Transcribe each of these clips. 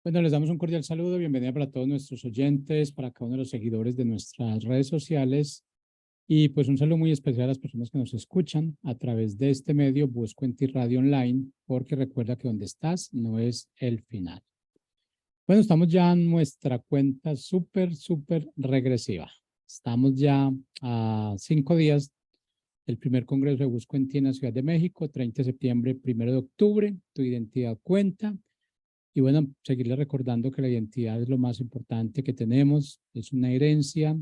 Bueno, les damos un cordial saludo, bienvenida para todos nuestros oyentes, para cada uno de los seguidores de nuestras redes sociales y pues un saludo muy especial a las personas que nos escuchan a través de este medio Busco en Ti Radio Online, porque recuerda que donde estás no es el final. Bueno, estamos ya en nuestra cuenta súper regresiva. Estamos ya a 5 días del primer congreso de Busco en Ti en la Ciudad de México, 30 de septiembre, 1 de octubre, tu identidad cuenta. Y bueno, seguirle recordando que la identidad es lo más importante que tenemos, es una herencia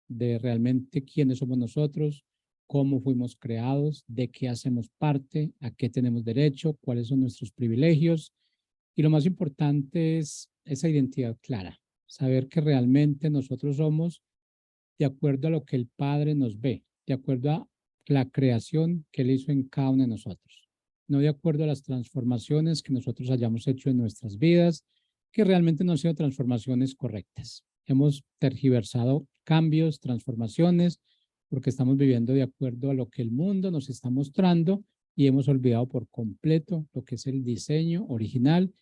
de realmente quiénes somos nosotros, cómo fuimos creados, de qué hacemos parte, a qué tenemos derecho, cuáles son nuestros privilegios. Y lo más importante es esa identidad clara, saber que realmente nosotros somos de acuerdo a lo que el Padre nos ve, de acuerdo a la creación que Él hizo en cada uno de nosotros, no de acuerdo a las transformaciones que nosotros hayamos hecho en nuestras vidas, que realmente no han sido transformaciones correctas. Hemos tergiversado cambios, transformaciones, porque estamos viviendo de acuerdo a lo que el mundo nos está mostrando y hemos olvidado por completo lo que es el diseño original.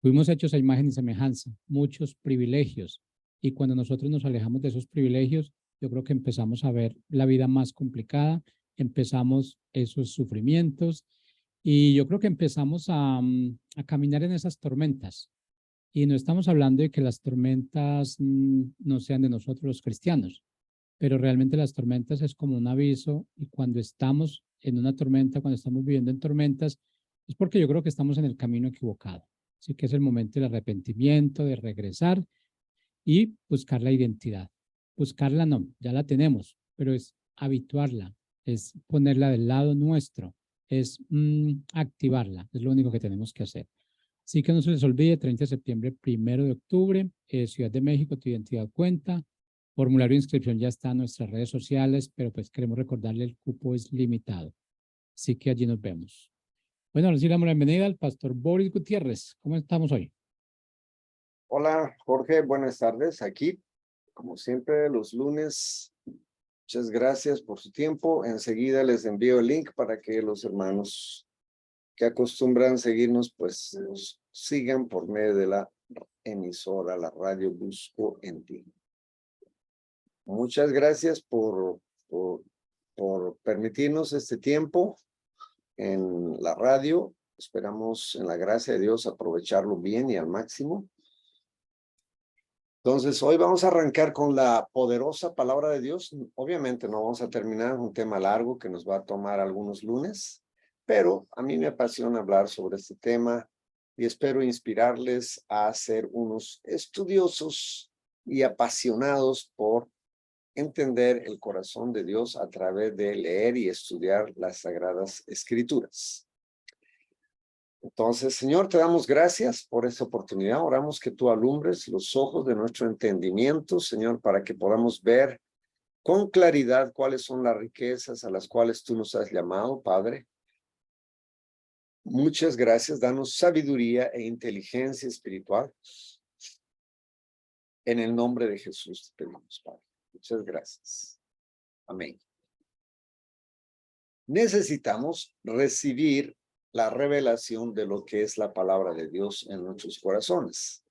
Fuimos hechos a imagen y semejanza, muchos privilegios, y cuando nosotros nos alejamos de esos privilegios, yo creo que empezamos a ver la vida más complicada, empezamos esos sufrimientos y yo creo que empezamos a caminar en esas tormentas. Y no estamos hablando de que las tormentas no sean de nosotros los cristianos, pero realmente las tormentas es como un aviso y cuando estamos en una tormenta, cuando estamos viviendo en tormentas, es porque yo creo que estamos en el camino equivocado. Así que es el momento del arrepentimiento, de regresar y buscar la identidad. Buscarla no, ya la tenemos, pero es habituarla, es ponerla del lado nuestro, es activarla, es lo único que tenemos que hacer. Así que no se les olvide, 30 de septiembre, 1 de octubre, Ciudad de México, tu identidad cuenta. Formulario de inscripción ya está en nuestras redes sociales, pero pues queremos recordarle el cupo es limitado. Así que allí nos vemos. Bueno, ahora sí le damos la bienvenida al pastor Boris Gutiérrez. ¿Cómo estamos hoy? Hola, Jorge, buenas tardes. Aquí, como siempre, los lunes. Muchas gracias por su tiempo. Enseguida les envío el link para que los hermanos que acostumbran seguirnos, pues nos sigan por medio de la emisora, la radio Busco en Ti. Muchas gracias por permitirnos este tiempo en la radio. Esperamos, en la gracia de Dios, aprovecharlo bien y al máximo. Entonces, hoy vamos a arrancar con la poderosa palabra de Dios. Obviamente no vamos a terminar un tema largo que nos va a tomar algunos lunes, pero a mí me apasiona hablar sobre este tema y espero inspirarles a ser unos estudiosos y apasionados por entender el corazón de Dios a través de leer y estudiar las Sagradas Escrituras. Entonces, Señor, te damos gracias por esta oportunidad. Oramos que tú alumbres los ojos de nuestro entendimiento, Señor, para que podamos ver con claridad cuáles son las riquezas a las cuales tú nos has llamado, Padre. Muchas gracias. Danos sabiduría e inteligencia espiritual. En el nombre de Jesús te pedimos, Padre. Muchas gracias. Amén. Necesitamos recibir la revelación de lo que es la palabra de Dios en nuestros corazones.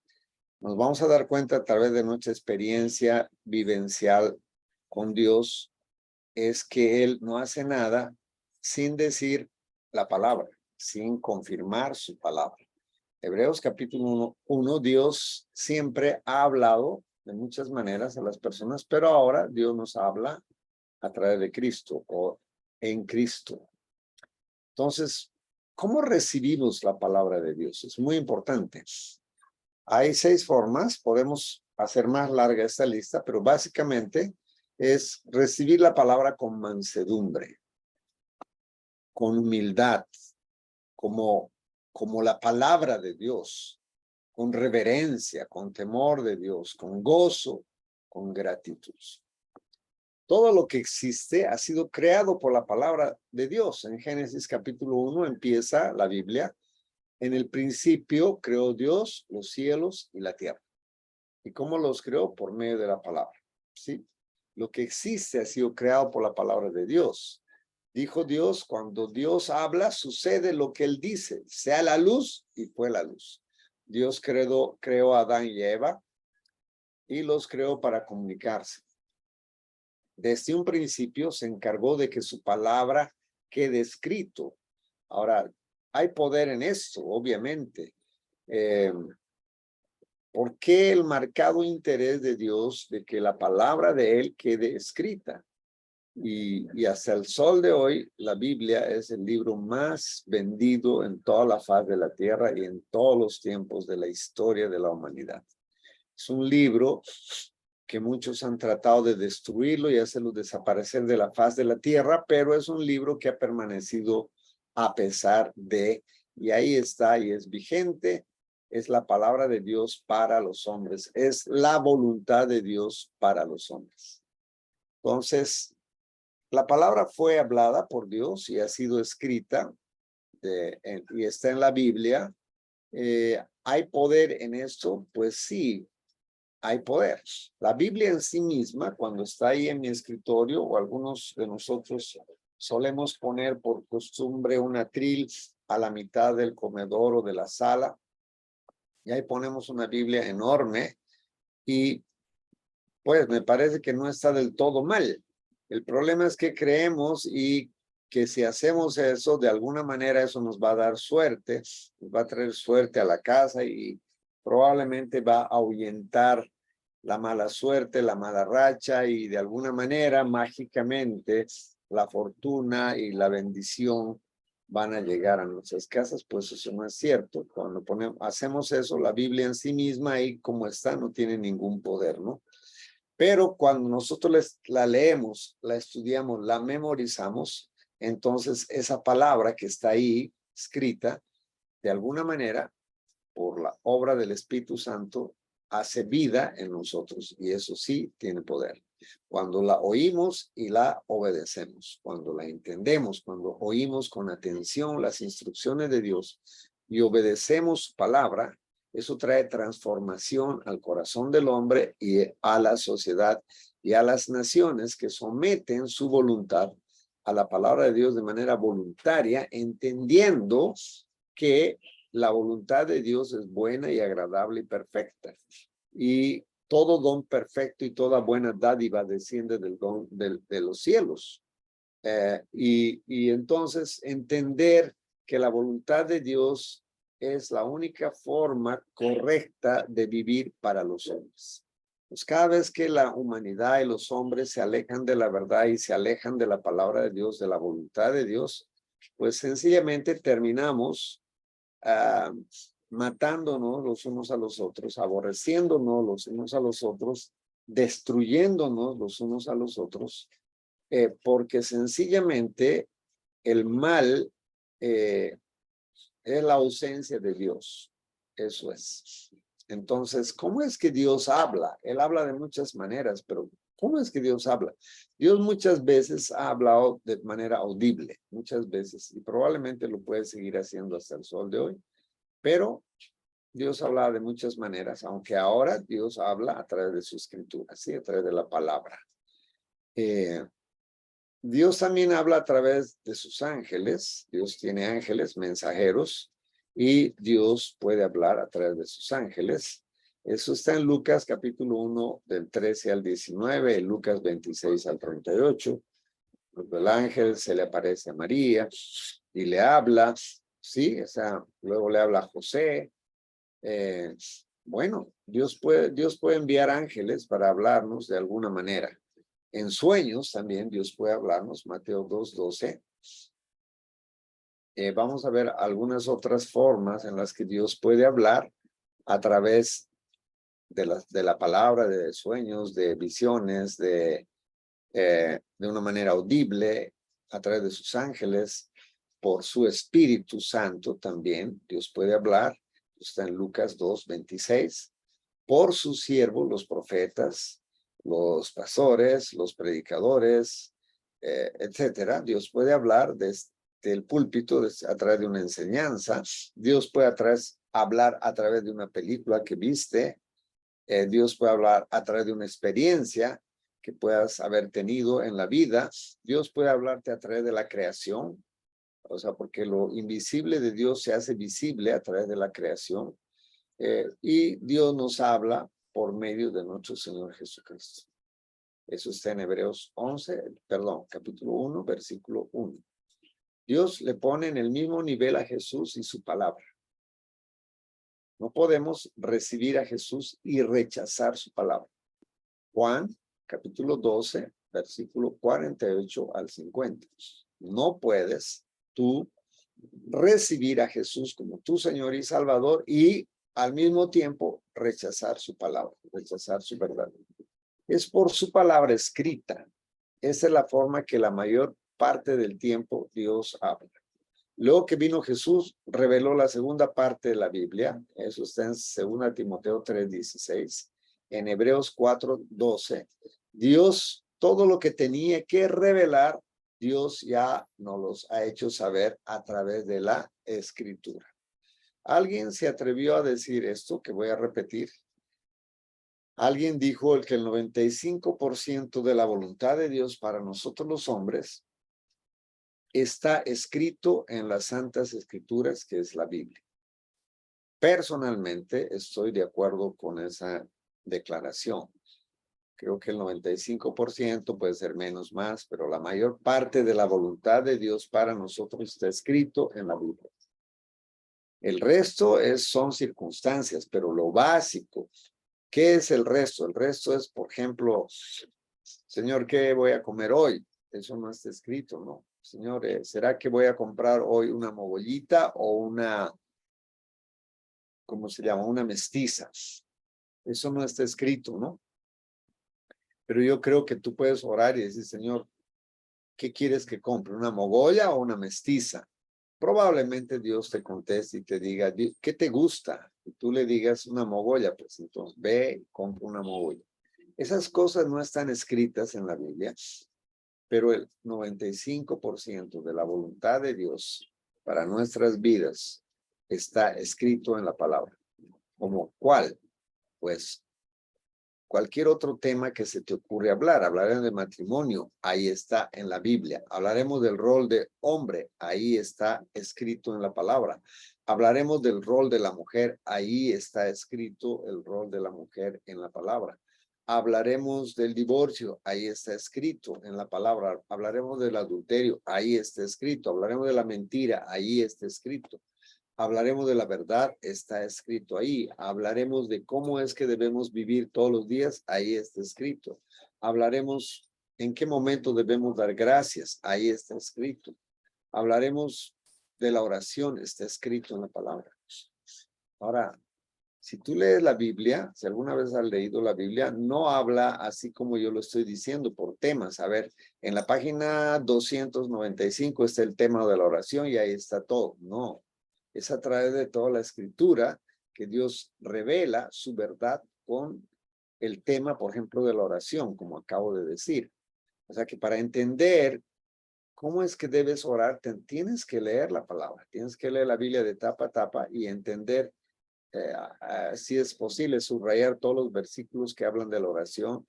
Nos vamos a dar cuenta a través de nuestra experiencia vivencial con Dios, es que Él no hace nada sin decir la palabra, sin confirmar su palabra. Hebreos capítulo 1, Dios siempre ha hablado de muchas maneras a las personas, pero ahora Dios nos habla a través de Cristo o en Cristo. Entonces, ¿cómo recibimos la palabra de Dios? Es muy importante. Hay 6 formas, podemos hacer más larga esta lista, pero básicamente es recibir la palabra con mansedumbre, con humildad, como la palabra de Dios, con reverencia, con temor de Dios, con gozo, con gratitud. Todo lo que existe ha sido creado por la palabra de Dios. En Génesis capítulo 1 empieza la Biblia. En el principio creó Dios los cielos y la tierra. ¿Y cómo los creó? Por medio de la palabra. ¿Sí? Lo que existe ha sido creado por la palabra de Dios. Dijo Dios, cuando Dios habla, sucede lo que Él dice. Sea la luz y fue la luz. Dios creó a Adán y Eva y los creó para comunicarse. Desde un principio se encargó de que su palabra quede escrito. Ahora, hay poder en esto, obviamente. ¿Por qué el marcado interés de Dios de que la palabra de Él quede escrita? Y hasta el sol de hoy, la Biblia es el libro más vendido en toda la faz de la tierra y en todos los tiempos de la historia de la humanidad. Es un libro que muchos han tratado de destruirlo y hacerlo desaparecer de la faz de la tierra, pero es un libro que ha permanecido a pesar de, y ahí está y es vigente, es la palabra de Dios para los hombres, es la voluntad de Dios para los hombres. Entonces, la palabra fue hablada por Dios y ha sido escrita y está en la Biblia. ¿Hay poder en esto? Pues sí, hay poder. La Biblia en sí misma, cuando está ahí en mi escritorio, o algunos de nosotros solemos poner por costumbre un atril a la mitad del comedor o de la sala, y ahí ponemos una Biblia enorme, y pues me parece que no está del todo mal. El problema es que creemos y que si hacemos eso, de alguna manera eso nos va a dar suerte, nos va a traer suerte a la casa y probablemente va a ahuyentar la mala suerte, la mala racha y de alguna manera, mágicamente, la fortuna y la bendición van a llegar a nuestras casas. Pues eso no es cierto. Cuando hacemos eso, la Biblia en sí misma ahí como está no tiene ningún poder, ¿no? Pero cuando nosotros la leemos, la estudiamos, la memorizamos, entonces esa palabra que está ahí escrita, de alguna manera, por la obra del Espíritu Santo, hace vida en nosotros y eso sí tiene poder. Cuando la oímos y la obedecemos, cuando la entendemos, cuando oímos con atención las instrucciones de Dios y obedecemos su palabra, eso trae transformación al corazón del hombre y a la sociedad y a las naciones que someten su voluntad a la palabra de Dios de manera voluntaria, entendiendo que la voluntad de Dios es buena y agradable y perfecta. Y todo don perfecto y toda buena dádiva desciende del don de los cielos. Y entonces entender que la voluntad de Dios es la única forma correcta de vivir para los hombres. Pues cada vez que la humanidad y los hombres se alejan de la verdad y se alejan de la palabra de Dios, de la voluntad de Dios, pues sencillamente terminamos matándonos los unos a los otros, aborreciéndonos los unos a los otros, destruyéndonos los unos a los otros, porque sencillamente el mal es la ausencia de Dios. Eso es. Entonces, ¿cómo es que Dios habla? Él habla de muchas maneras, pero ¿cómo es que Dios habla? Dios muchas veces ha hablado de manera audible, muchas veces, y probablemente lo puede seguir haciendo hasta el sol de hoy. Pero Dios habla de muchas maneras, aunque ahora Dios habla a través de su escritura, ¿sí? A través de la palabra. Dios también habla a través de sus ángeles. Dios tiene ángeles mensajeros y Dios puede hablar a través de sus ángeles. Eso está en Lucas capítulo 1 del 13 al 19, en Lucas 26 al 38. El ángel se le aparece a María y le habla, ¿sí? O sea, luego le habla a José. Bueno, Dios puede enviar ángeles para hablarnos de alguna manera. En sueños también Dios puede hablarnos, Mateo 2:12. Vamos a ver algunas otras formas en las que Dios puede hablar a través de la palabra, de sueños, de visiones, de una manera audible, a través de sus ángeles, por su Espíritu Santo también. Dios puede hablar, está en Lucas 2:26, por sus siervos, los profetas, los pastores, los predicadores, etcétera. Dios puede hablar desde el púlpito, a través de una enseñanza. Dios puede hablar a través de una película que viste. Dios puede hablar a través de una experiencia que puedas haber tenido en la vida. Dios puede hablarte a través de la creación, o sea, porque lo invisible de Dios se hace visible a través de la creación. Y Dios nos habla por medio de nuestro Señor Jesucristo. Eso está en Hebreos 11, perdón, capítulo 1, versículo 1. Dios le pone en el mismo nivel a Jesús y su palabra. No podemos recibir a Jesús y rechazar su palabra. Juan, capítulo 12, versículo 48 al 50. No puedes tú recibir a Jesús como tu Señor y Salvador y al mismo tiempo rechazar su palabra, rechazar su verdad. Es por su palabra escrita. Esa es la forma que la mayor parte del tiempo Dios habla. Luego que vino Jesús, reveló la segunda parte de la Biblia. Eso está en 2 Timoteo 3:16. En Hebreos 4:12. Dios, todo lo que tenía que revelar, Dios ya nos los ha hecho saber a través de la Escritura. ¿Alguien se atrevió a decir esto que voy a repetir? Alguien dijo que el 95% de la voluntad de Dios para nosotros los hombres está escrito en las Santas Escrituras, que es la Biblia. Personalmente estoy de acuerdo con esa declaración. Creo que el 95% puede ser menos, más, pero la mayor parte de la voluntad de Dios para nosotros está escrito en la Biblia. El resto son circunstancias, pero lo básico, ¿qué es el resto? El resto es, por ejemplo, Señor, ¿qué voy a comer hoy? Eso no está escrito, ¿no? Señor, ¿será que voy a comprar hoy una mogollita o una, ¿cómo se llama? Una mestiza. Eso no está escrito, ¿no? Pero yo creo que tú puedes orar y decir, Señor, ¿qué quieres que compre? ¿Una mogolla o una mestiza? Probablemente Dios te conteste y te diga, ¿qué te gusta? Y tú le digas una mogolla, pues entonces ve y compra una mogolla. Esas cosas no están escritas en la Biblia, pero el 95% de la voluntad de Dios para nuestras vidas está escrito en la palabra. ¿Como cuál? Pues cualquier otro tema que se te ocurre hablar. Hablaremos de matrimonio, ahí está en la Biblia. Hablaremos del rol de hombre, ahí está escrito en la palabra. Hablaremos del rol de la mujer, ahí está escrito el rol de la mujer en la palabra. Hablaremos del divorcio, ahí está escrito en la palabra. Hablaremos del adulterio, ahí está escrito. Hablaremos de la mentira, ahí está escrito. Hablaremos de la verdad, está escrito ahí. Hablaremos de cómo es que debemos vivir todos los días, ahí está escrito. Hablaremos en qué momento debemos dar gracias, ahí está escrito. Hablaremos de la oración, está escrito en la palabra. Ahora, si tú lees la Biblia, si alguna vez has leído la Biblia, no habla así como yo lo estoy diciendo por temas. A ver, en la página 295 está el tema de la oración y ahí está todo. No. Es a través de toda la escritura que Dios revela su verdad con el tema, por ejemplo, de la oración, como acabo de decir. O sea que para entender cómo es que debes orar, tienes que leer la palabra, tienes que leer la Biblia de tapa a tapa y entender, si es posible, subrayar todos los versículos que hablan de la oración,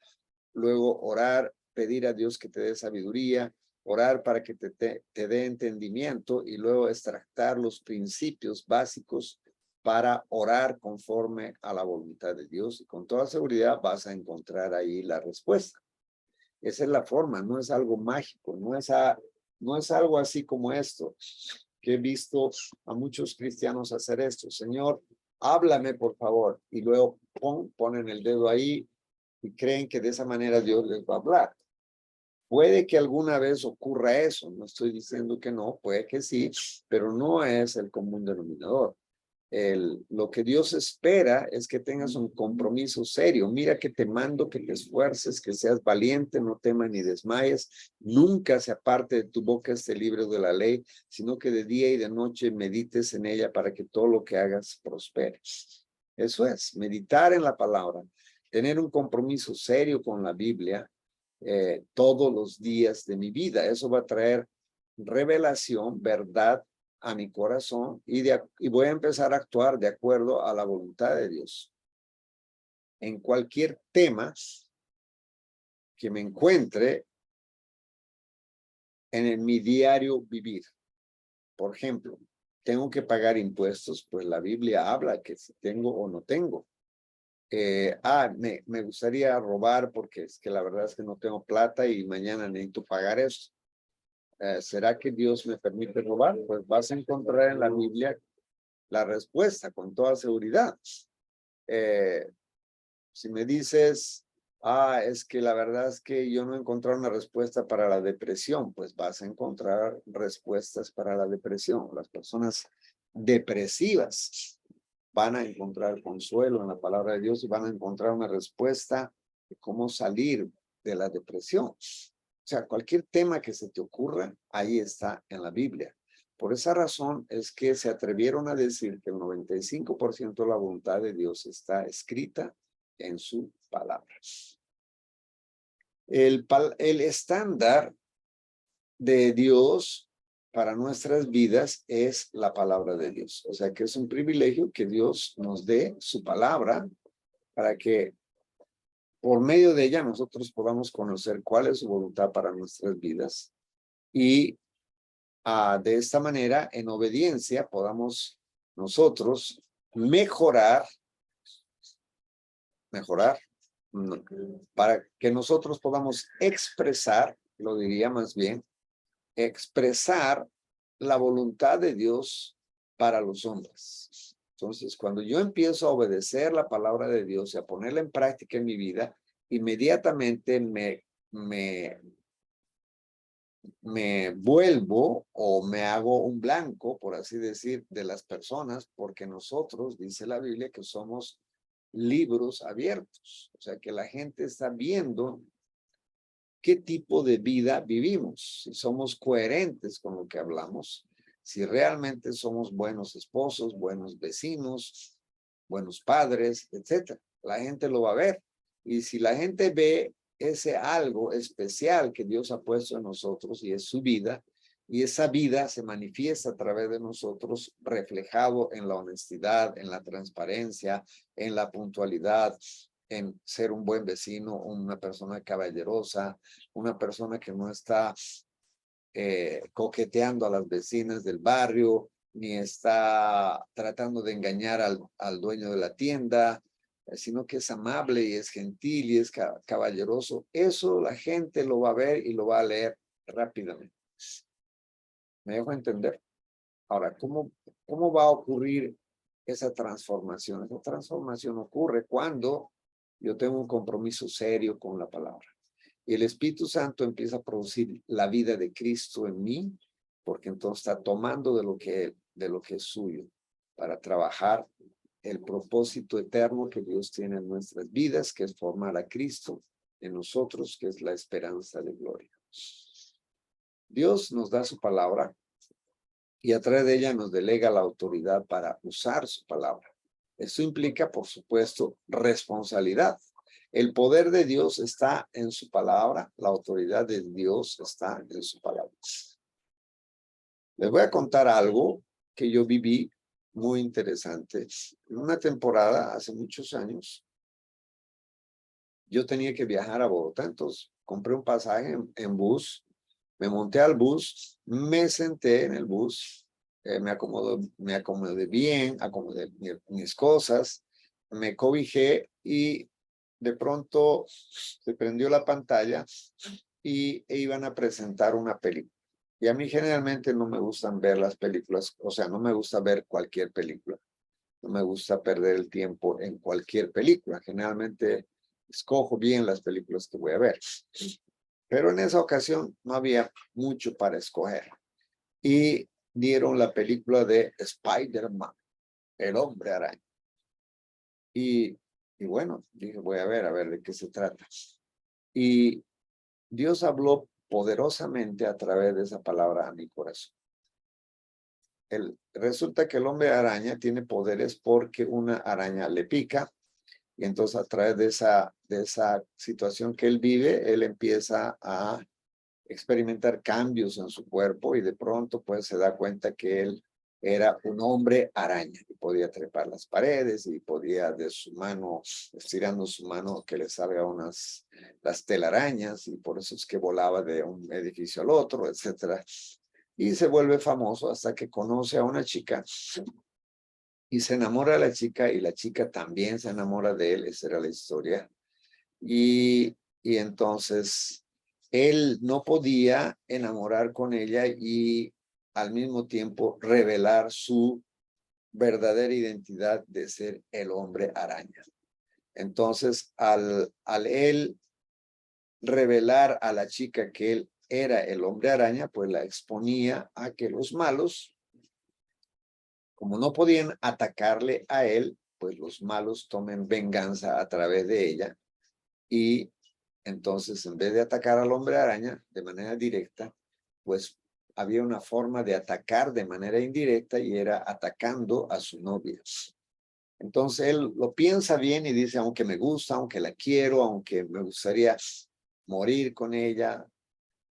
luego orar, pedir a Dios que te dé sabiduría, orar para que te dé entendimiento y luego extractar los principios básicos para orar conforme a la voluntad de Dios. Y con toda seguridad vas a encontrar ahí la respuesta. Esa es la forma, no es algo mágico, no es algo así como esto, que he visto a muchos cristianos hacer esto. Señor, háblame por favor. Y luego ponen el dedo ahí y creen que de esa manera Dios les va a hablar. Puede que alguna vez ocurra eso, no estoy diciendo que no, puede que sí, pero no es el común denominador. Lo que Dios espera es que tengas un compromiso serio. Mira que te mando que te esfuerces, que seas valiente, no temas ni desmayes. Nunca se aparte de tu boca este libro de la ley, sino que de día y de noche medites en ella para que todo lo que hagas prospere. Eso es, meditar en la palabra, tener un compromiso serio con la Biblia todos los días de mi vida. Eso va a traer revelación, verdad a mi corazón y voy a empezar a actuar de acuerdo a la voluntad de Dios. En cualquier tema que me encuentre en mi diario vivir. Por ejemplo, tengo que pagar impuestos, pues la Biblia habla que si tengo o no tengo. Me gustaría robar porque es que la verdad es que no tengo plata y mañana necesito pagar eso. ¿Será que Dios me permite robar? Pues vas a encontrar en la Biblia la respuesta con toda seguridad. Si me dices, es que la verdad es que yo no he encontrado una respuesta para la depresión, pues vas a encontrar respuestas para la depresión. Las personas depresivas van a encontrar consuelo en la palabra de Dios y van a encontrar una respuesta de cómo salir de la depresión. O sea, cualquier tema que se te ocurra, ahí está en la Biblia. Por esa razón es que se atrevieron a decir que el 95% de la voluntad de Dios está escrita en su palabra. El estándar de Dios para nuestras vidas es la palabra de Dios. O sea que es un privilegio que Dios nos dé su palabra para que por medio de ella nosotros podamos conocer cuál es su voluntad para nuestras vidas y de esta manera, en obediencia, podamos nosotros mejorar, para que nosotros podamos expresar, lo diría más bien, expresar la voluntad de Dios para los hombres. Entonces, cuando yo empiezo a obedecer la palabra de Dios y a ponerla en práctica en mi vida, inmediatamente me vuelvo o me hago un blanco, por así decir, de las personas, porque nosotros, dice la Biblia, que somos libros abiertos. O sea, que la gente está viendo qué tipo de vida vivimos, si somos coherentes con lo que hablamos, si realmente somos buenos esposos, buenos vecinos, buenos padres, etcétera. La gente lo va a ver. Y si la gente ve ese algo especial que Dios ha puesto en nosotros y es su vida, y esa vida se manifiesta a través de nosotros reflejado en la honestidad, en la transparencia, en la puntualidad, en ser un buen vecino, una persona caballerosa, una persona que no está coqueteando a las vecinas del barrio, ni está tratando de engañar al dueño de la tienda, sino que es amable y es gentil y es caballeroso. Eso la gente lo va a ver y lo va a leer rápidamente. ¿Me dejo entender? Ahora, ¿cómo va a ocurrir esa transformación? Esa transformación ocurre cuando yo tengo un compromiso serio con la palabra. Y el Espíritu Santo empieza a producir la vida de Cristo en mí, porque entonces está tomando de lo que es suyo para trabajar el propósito eterno que Dios tiene en nuestras vidas, que es formar a Cristo en nosotros, que es la esperanza de gloria. Dios nos da su palabra y a través de ella nos delega la autoridad para usar su palabra. Esto implica, por supuesto, responsabilidad. El poder de Dios está en su palabra, la autoridad de Dios está en su palabra. Les voy a contar algo que yo viví muy interesante. En una temporada, hace muchos años, yo tenía que viajar a Bogotá, entonces compré un pasaje en bus, me monté al bus, me senté en el bus, me acomodé bien, acomodé mis cosas, me cobijé y de pronto se prendió la pantalla e iban a presentar una película. Y a mí generalmente no me gustan ver las películas, o sea, no me gusta ver cualquier película. No me gusta perder el tiempo en cualquier película. Generalmente escojo bien las películas que voy a ver. Pero en esa ocasión no había mucho para escoger. Y dieron la película de Spider-Man, el hombre araña. Y bueno, dije, voy a ver de qué se trata. Y Dios habló poderosamente a través de esa palabra a mi corazón. Resulta que el hombre araña tiene poderes porque una araña le pica y entonces a través de esa situación que él vive, él empieza a experimentar cambios en su cuerpo y de pronto pues se da cuenta que él era un hombre araña y podía trepar las paredes y podía de su mano, estirando su mano que le salga las telarañas y por eso es que volaba de un edificio al otro, etcétera. y se vuelve famoso hasta que conoce a una chica y se enamora de la chica y la chica también se enamora de él. Esa era la historia. Y entonces él no podía enamorar con ella y al mismo tiempo revelar su verdadera identidad de ser el hombre araña. Entonces, al él revelar a la chica que él era el hombre araña, pues la exponía a que los malos, como no podían atacarle a él, pues los malos tomen venganza a través de ella. Y entonces, en vez de atacar al hombre araña de manera directa, pues había una forma de atacar de manera indirecta y era atacando a su novia. Entonces él lo piensa bien y dice, aunque me gusta, aunque la quiero, aunque me gustaría morir con ella,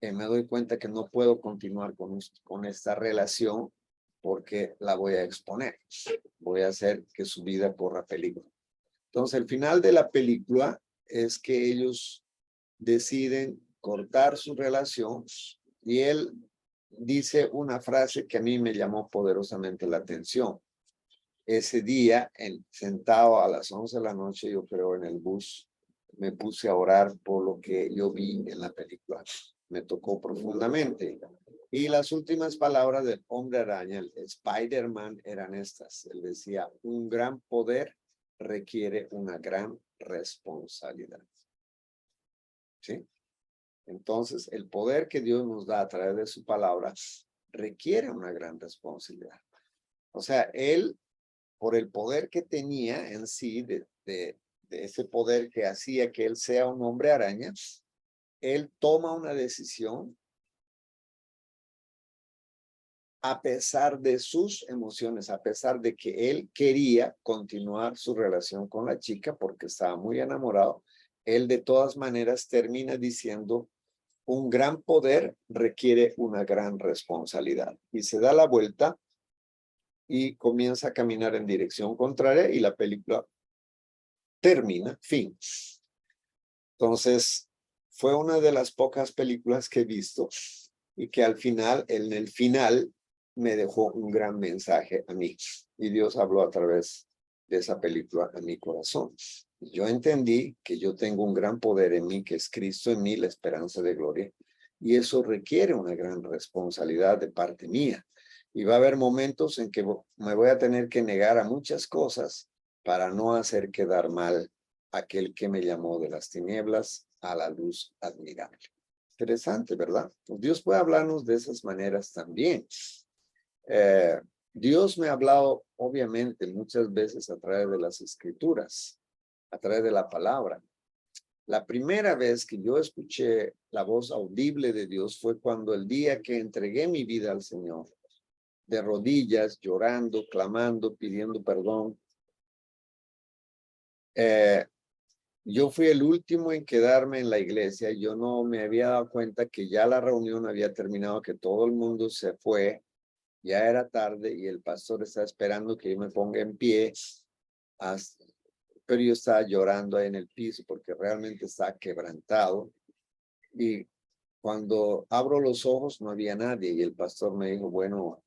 me doy cuenta que no puedo continuar con esta relación porque la voy a exponer. Voy a hacer que su vida corra peligro. Entonces el final de la película es que ellos deciden cortar su relación y él dice una frase que a mí me llamó poderosamente la atención. Ese día, sentado a las 11 de la noche, yo creo en el bus, me puse a orar por lo que yo vi en la película. Me tocó profundamente. Y las últimas palabras del hombre araña, el Spider-Man, eran estas. Él decía, un gran poder requiere una gran responsabilidad. ¿Sí? Entonces, el poder que Dios nos da a través de su palabra requiere una gran responsabilidad. O sea, él, por el poder que tenía en sí, de ese poder que hacía que él sea un hombre araña, él toma una decisión a pesar de sus emociones, a pesar de que él quería continuar su relación con la chica porque estaba muy enamorado, él de todas maneras termina diciendo, un gran poder requiere una gran responsabilidad. Y se da la vuelta y comienza a caminar en dirección contraria y la película termina, fin. Entonces, fue una de las pocas películas que he visto y que al final, en el final, me dejó un gran mensaje a mí. Y Dios habló a través de esa película a mi corazón. Yo entendí que yo tengo un gran poder en mí, que es Cristo en mí, la esperanza de gloria. Y eso requiere una gran responsabilidad de parte mía. Y va a haber momentos en que me voy a tener que negar a muchas cosas para no hacer quedar mal a aquel que me llamó de las tinieblas a la luz admirable. Interesante, ¿verdad? Pues Dios puede hablarnos de esas maneras también. Dios me ha hablado, obviamente, muchas veces a través de las escrituras, a través de la palabra. La primera vez que yo escuché la voz audible de Dios fue cuando el día que entregué mi vida al Señor, de rodillas, llorando, clamando, pidiendo perdón. Yo fui el último en quedarme en la iglesia. Yo no me había dado cuenta que ya la reunión había terminado, que todo el mundo se fue. Ya era tarde y el pastor estaba esperando que yo me ponga en pie. Pero yo estaba llorando ahí en el piso porque realmente estaba quebrantado. Y cuando abro los ojos no había nadie y el pastor me dijo, bueno,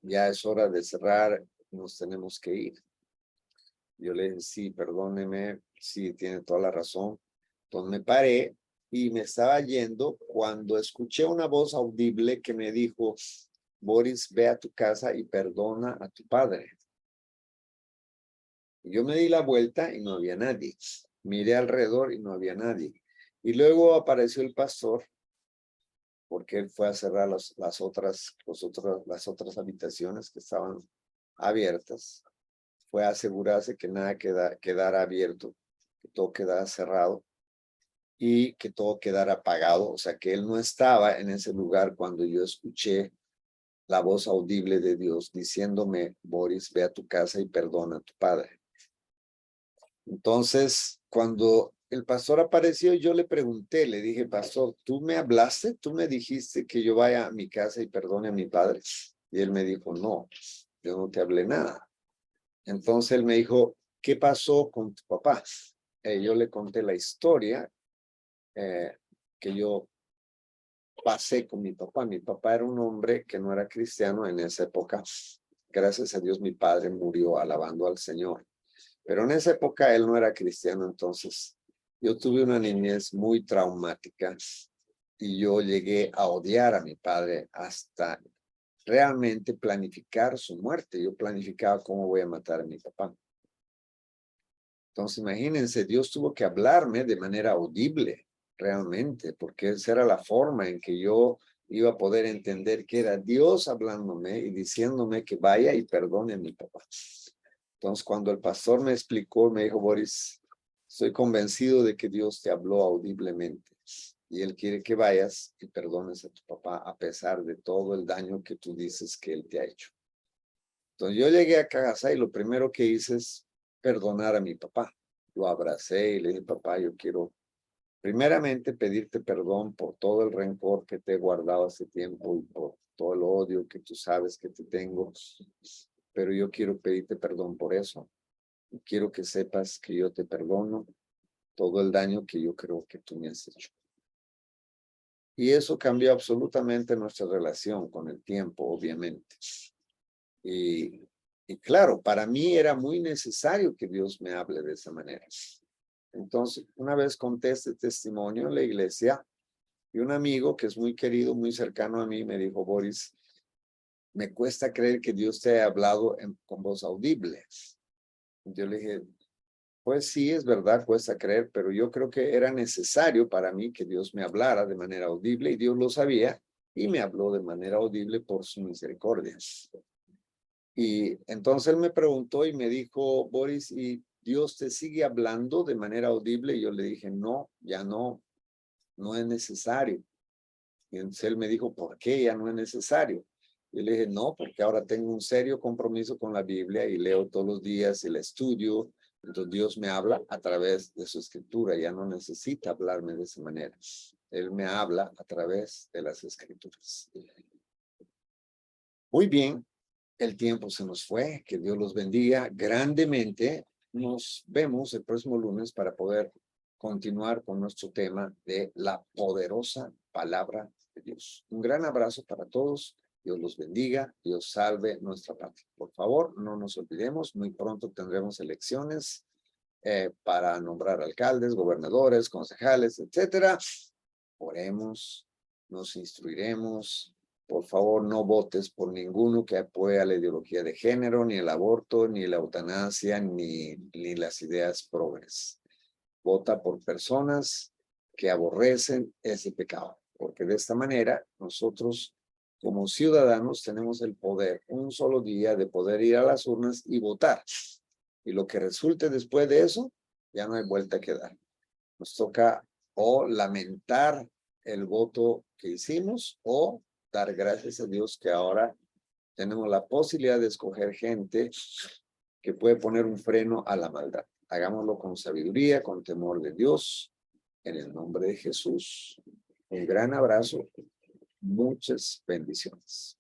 ya es hora de cerrar, nos tenemos que ir. Yo le dije, sí, perdóneme, sí, tiene toda la razón. Entonces me paré y me estaba yendo cuando escuché una voz audible que me dijo, Boris, ve a tu casa y perdona a tu padre. Y yo me di la vuelta y no había nadie. Miré alrededor y no había nadie. Y luego apareció el pastor porque él fue a cerrar las otras habitaciones que estaban abiertas. Fue a asegurarse que nada quedara abierto, que todo quedara cerrado y que todo quedara apagado. O sea, que él no estaba en ese lugar cuando yo escuché la voz audible de Dios diciéndome, Boris, ve a tu casa y perdona a tu padre. Entonces, cuando el pastor apareció, yo le pregunté, le dije, pastor, ¿tú me hablaste? ¿Tú me dijiste que yo vaya a mi casa y perdone a mi padre? Y él me dijo, no, yo no te hablé nada. Entonces él me dijo, ¿qué pasó con tu papá? Yo le conté la historia que yo pasé con mi papá. Mi papá era un hombre que no era cristiano en esa época. Gracias a Dios mi padre murió alabando al Señor. Pero en esa época él no era cristiano, entonces yo tuve una niñez muy traumática y yo llegué a odiar a mi padre hasta realmente planificar su muerte. Yo planificaba cómo voy a matar a mi papá. Entonces imagínense, Dios tuvo que hablarme de manera audible, realmente, porque esa era la forma en que yo iba a poder entender que era Dios hablándome y diciéndome que vaya y perdone a mi papá. Entonces, cuando el pastor me explicó, me dijo, Boris, estoy convencido de que Dios te habló audiblemente y Él quiere que vayas y perdones a tu papá a pesar de todo el daño que tú dices que Él te ha hecho. Entonces, yo llegué a casa y lo primero que hice es perdonar a mi papá. Lo abracé y le dije, papá, yo quiero primeramente pedirte perdón por todo el rencor que te he guardado hace tiempo y por todo el odio que tú sabes que te tengo. Pero yo quiero pedirte perdón por eso. Y quiero que sepas que yo te perdono todo el daño que yo creo que tú me has hecho. Y eso cambió absolutamente nuestra relación con el tiempo, obviamente. Y claro, para mí era muy necesario que Dios me hable de esa manera. Entonces, una vez conté este testimonio en la iglesia y un amigo que es muy querido, muy cercano a mí, me dijo, Boris, me cuesta creer que Dios te haya hablado con voz audible. Yo le dije, pues sí, es verdad, cuesta creer, pero yo creo que era necesario para mí que Dios me hablara de manera audible y Dios lo sabía y me habló de manera audible por su misericordia. Y entonces él me preguntó y me dijo, Boris, ¿y Dios te sigue hablando de manera audible? Y yo le dije, no, ya no es necesario. Y entonces él me dijo, ¿por qué ya no es necesario? Y le dije, no, porque ahora tengo un serio compromiso con la Biblia y leo todos los días y la estudio. Entonces Dios me habla a través de su escritura, ya no necesita hablarme de esa manera. Él me habla a través de las escrituras. Muy bien, el tiempo se nos fue, que Dios los bendiga grandemente. Nos vemos el próximo lunes para poder continuar con nuestro tema de la poderosa palabra de Dios. Un gran abrazo para todos. Dios los bendiga. Dios salve nuestra patria. Por favor, no nos olvidemos. Muy pronto tendremos elecciones para nombrar alcaldes, gobernadores, concejales, etcétera. Oremos, nos instruiremos. Por favor, no votes por ninguno que apoye la ideología de género, ni el aborto, ni la eutanasia, ni las ideas progres. Vota por personas que aborrecen ese pecado, porque de esta manera nosotros como ciudadanos tenemos el poder, un solo día de poder ir a las urnas y votar. Y lo que resulte después de eso, ya no hay vuelta que dar. Nos toca o lamentar el voto que hicimos o dar gracias a Dios que ahora tenemos la posibilidad de escoger gente que puede poner un freno a la maldad. Hagámoslo con sabiduría, con temor de Dios, en el nombre de Jesús. Un gran abrazo, muchas bendiciones.